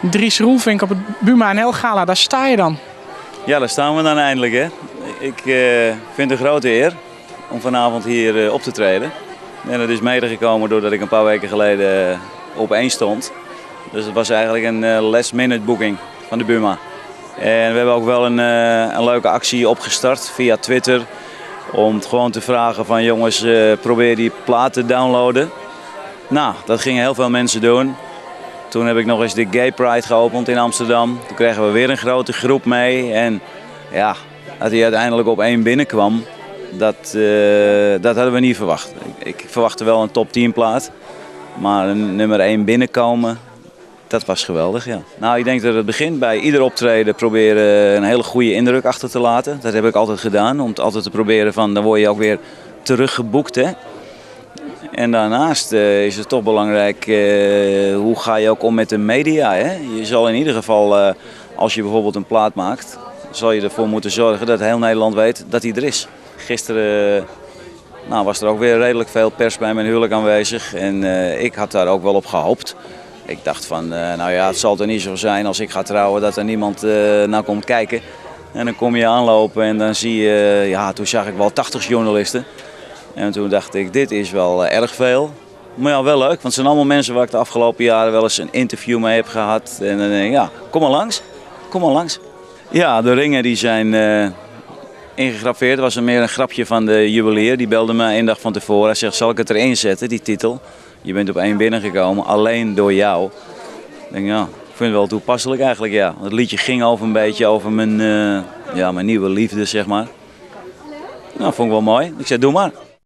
Dries Roelvink op het Buma NL Gala, daar sta je dan. Ja, daar staan we dan eindelijk. Hè. Ik vind het een grote eer om vanavond hier op te treden. En dat is medegekomen doordat ik een paar weken geleden op 1 stond. Dus het was eigenlijk een last minute boeking van de Buma. En we hebben ook wel een leuke actie opgestart via Twitter. Om het gewoon te vragen van jongens, probeer die plaat te downloaden. Nou, dat gingen heel veel mensen doen. Toen heb ik nog eens de Gay Pride geopend in Amsterdam. Toen kregen we weer een grote groep mee. En ja, dat hij uiteindelijk op 1 binnenkwam, dat hadden we niet verwacht. Ik verwachtte wel een top 10 plaat. Maar een nummer 1 binnenkomen, dat was geweldig, ja. Nou, ik denk dat het begint bij ieder optreden proberen een hele goede indruk achter te laten. Dat heb ik altijd gedaan, om het altijd te proberen van, dan word je ook weer teruggeboekt, hè. En daarnaast is het toch belangrijk, hoe ga je ook om met de media, hè. Je zal in ieder geval, als je bijvoorbeeld een plaat maakt, zal je ervoor moeten zorgen dat heel Nederland weet dat hij er is. Gisteren was er ook weer redelijk veel pers bij mijn huwelijk aanwezig en ik had daar ook wel op gehoopt. Ik dacht van, nou ja, het zal er niet zo zijn als ik ga trouwen dat er niemand naar komt kijken. En dan kom je aanlopen en dan zie je, ja, toen zag ik wel 80 journalisten. En toen dacht ik, dit is wel erg veel. Maar ja, wel leuk, want het zijn allemaal mensen waar ik de afgelopen jaren wel eens een interview mee heb gehad. En dan denk ik, ja, kom maar langs. Kom maar langs. Ja, de ringen die zijn ingegraveerd. Dat was meer een grapje van de juwelier. Die belde me 1 dag van tevoren. Hij zegt, zal ik het erin zetten, die titel? Je bent op 1 binnengekomen, alleen door jou. Ik denk, ja, ik vind het wel toepasselijk eigenlijk, ja. Het liedje ging over een beetje over mijn nieuwe liefde, zeg maar. Nou, vond ik wel mooi. Ik zei, doe maar.